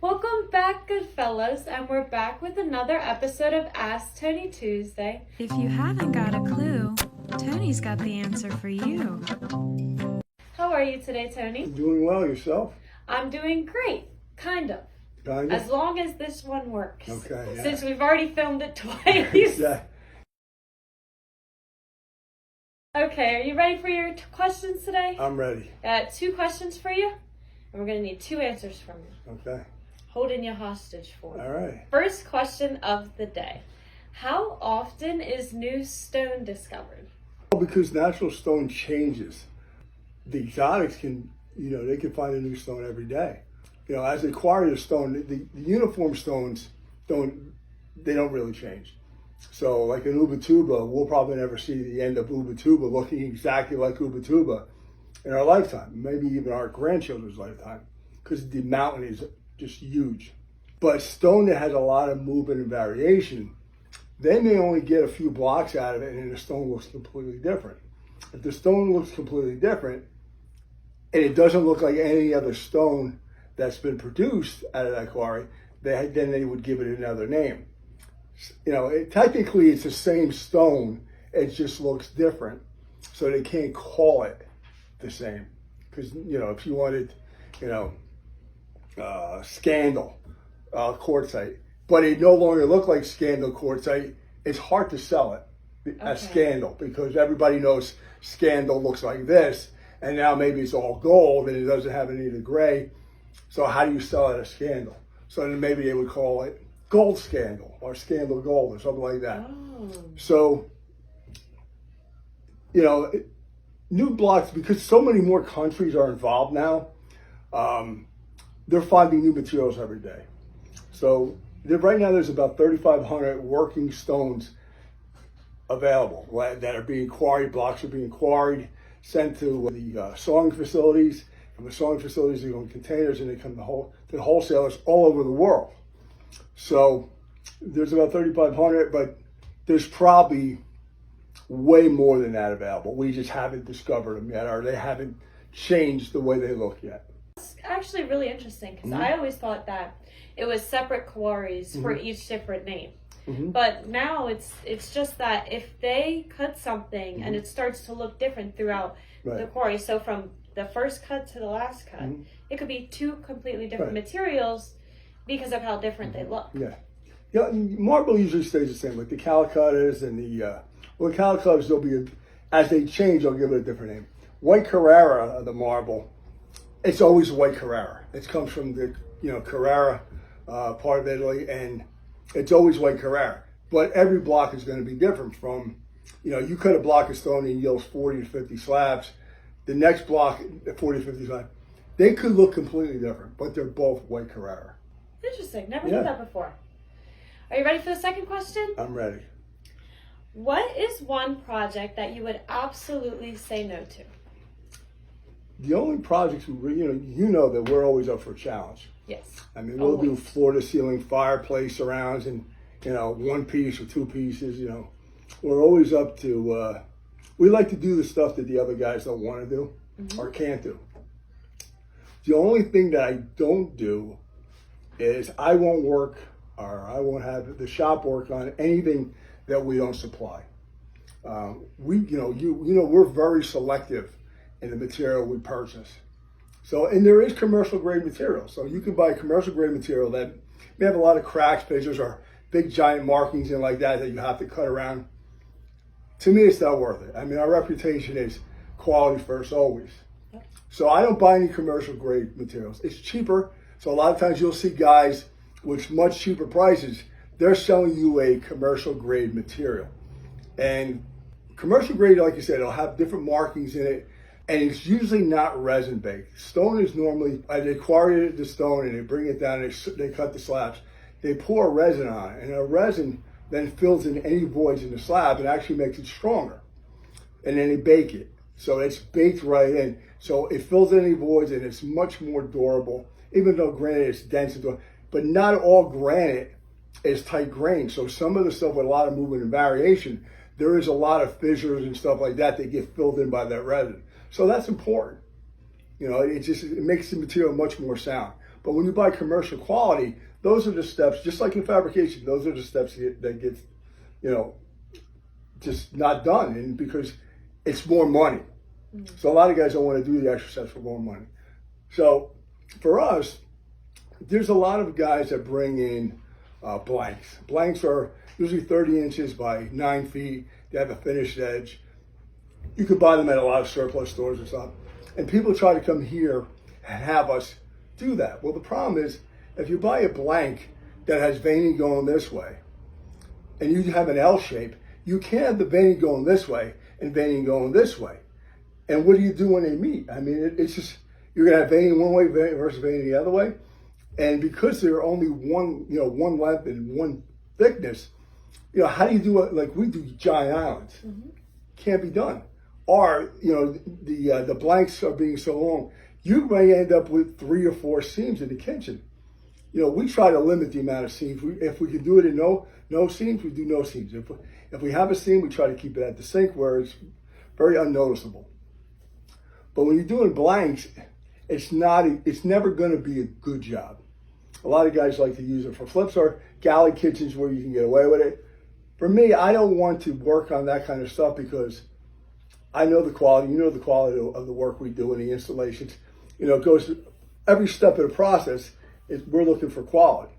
Welcome back, good fellows, and we're back with another episode of Ask Tony Tuesday. If you haven't got a clue, Tony's got the answer for you. How are you today, Tony? Doing well, yourself? I'm doing great, kind of. Kind As of? long as this one works. Okay, yeah. Since we've already filmed it twice. Yeah. Okay, are you ready for your questions today? I'm ready. 2 questions for you, and we're going to need 2 answers from you. Okay. Holding you hostage for. All right. First question of the day. How often is new stone discovered? Well, because natural stone changes. The exotics can, they can find a new stone every day. As they acquire the stone, the uniform stones don't really change. So like in Ubatuba, we'll probably never see the end of Ubatuba looking exactly like Ubatuba in our lifetime, maybe even our grandchildren's lifetime, because the mountain is just huge. But stone that has a lot of movement and variation, they may only get a few blocks out of it and then the stone looks completely different. If the stone looks completely different and it doesn't look like any other stone that's been produced out of that quarry, then they would give it another name. Technically it's the same stone, it just looks different. So they can't call it the same. Because, if you wanted, Scandal quartzite, but it no longer looked like Scandal quartzite, it's hard to sell it as Scandal because everybody knows Scandal looks like this, and now maybe it's all gold and it doesn't have any of the gray. So how do you sell it as Scandal? So then maybe they would call it Gold Scandal or Scandal Gold or something like that. Oh. So, new blocks, because so many more countries are involved now, they're finding new materials every day. So right now there's about 3,500 working stones available that are being quarried. Blocks are being quarried, sent to the sawing facilities. From the sawing facilities, they go in containers and they come to the wholesalers all over the world. So there's about 3,500, but there's probably way more than that available. We just haven't discovered them yet, or they haven't changed the way they look yet. It's actually really interesting because I always thought that it was separate quarries for each different name. But now it's just that if they cut something and it starts to look different throughout the quarry, so from the first cut to the last cut, it could be 2 completely different materials because of how different they look. Yeah, marble usually stays the same, like the Calicutters and the Calicutters, as they change, they'll give it a different name. White Carrara, the marble, it's always white Carrara. It comes from the Carrara part of Italy, and it's always white Carrara. But every block is going to be different. From you cut a block of stone and it yields 40 to 50 slabs. The next block, 40 to 50 slabs, they could look completely different, but they're both white Carrara. Interesting. Never heard that before. Are you ready for the second question? I'm ready. What is one project that you would absolutely say no to? The only projects that we're always up for a challenge. Yes. I mean, we'll do floor to ceiling fireplace surrounds and, 1 piece or 2 pieces, We're always up to, we like to do the stuff that the other guys don't want to do or can't do. The only thing that I don't do is I won't have the shop work on anything that we don't supply. We're very selective in the material we purchase. So, and there is commercial grade material. So you can buy commercial grade material that may have a lot of cracks, fissures, or big giant markings and like that you have to cut around. To me, it's not worth it. I mean, our reputation is quality first always. So I don't buy any commercial grade materials. It's cheaper. So a lot of times you'll see guys with much cheaper prices, they're selling you a commercial grade material. And commercial grade, like you said, it'll have different markings in it. And it's usually not resin baked. Stone is normally, they quarry the stone and they bring it down and they cut the slabs. They pour a resin on it, and a resin then fills in any voids in the slab and actually makes it stronger. And then they bake it. So it's baked right in. So it fills in any voids and it's much more durable, even though granite is dense and durable. But not all granite is tight grained. So some of the stuff with a lot of movement and variation, there is a lot of fissures and stuff like that that get filled in by that resin. So that's important. It makes the material much more sound. But when you buy commercial quality, those are the steps, just like in fabrication, those are the steps that get, just not done. And because it's more money. So a lot of guys don't want to do the extra steps for more money. So for us, there's a lot of guys that bring in blanks. Blanks are usually 30 inches by 9 feet. They have a finished edge. You could buy them at a lot of surplus stores or something. And people try to come here and have us do that. Well, the problem is, if you buy a blank that has veining going this way, and you have an L shape, you can't have the veining going this way and veining going this way. And what do you do when they meet? I mean, it's just, you're gonna have veining one way versus veining the other way. And because they're only one length and one thickness, how do you do it like we do giant islands? Can't be done. Or, the blanks are being so long, you may end up with 3 or 4 seams in the kitchen. We try to limit the amount of seams. If we can do it in no seams, we do no seams. If we have a seam, we try to keep it at the sink where it's very unnoticeable. But when you're doing blanks, it's never going to be a good job. A lot of guys like to use it for flips or galley kitchens where you can get away with it. For me, I don't want to work on that kind of stuff because I know the quality. The quality of the work we do in the installations. It goes every step of the process. We're looking for quality.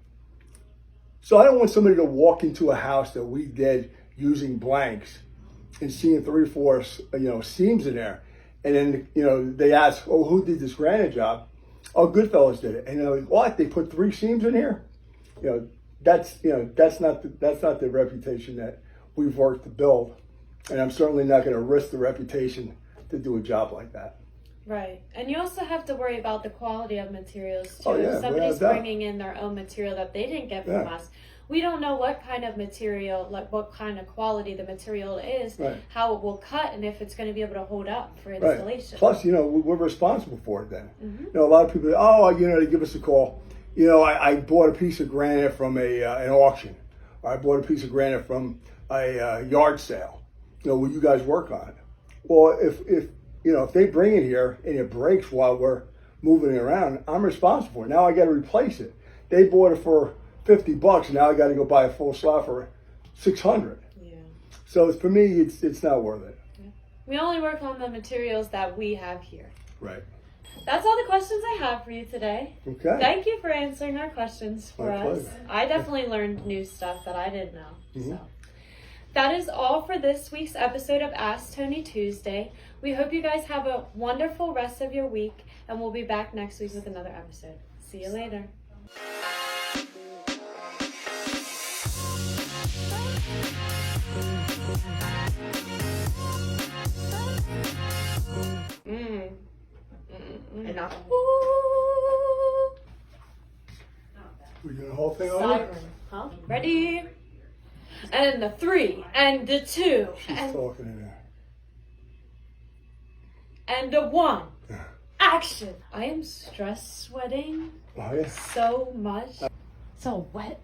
So I don't want somebody to walk into a house that we did using blanks and seeing 3 or 4, seams in there, and then they ask, "Oh, who did this granite job?" "Oh, Goodfellas did it." And they're like, "What? They put 3 seams in here?" That's not the reputation that we've worked to build, and I'm certainly not going to risk the reputation to do a job like that. Right. And you also have to worry about the quality of materials too. Oh, yeah, If somebody's without doubt. bringing in their own material that they didn't get from us, we don't know what kind of material, like what kind of quality the material is, how it will cut, and if it's going to be able to hold up for installation. Right. Plus, we're responsible for it then. A lot of people, they give us a call. I bought a piece of granite from an auction. Or I bought a piece of granite from a yard sale. Will you guys work on it? Well, if they bring it here and it breaks while we're moving it around, I'm responsible for it. Now I got to replace it. They bought it for $50. Now I got to go buy a full slab for $600. Yeah. So for me, it's not worth it. Yeah. We only work on the materials that we have here. Right. That's all the questions I have for you today. Okay. Thank you for answering our questions for My us. pleasure. I definitely learned new stuff that I didn't know. So that is all for this week's episode of Ask Tony Tuesday. We hope you guys have a wonderful rest of your week, and we'll be back next week with another episode. See you later. Enough. We doing the whole thing over? Siren. Huh? Ready? And the 3, and the 2, She's talking in there. and the 1. Action! I am stress sweating Oh, yeah. so much. So wet.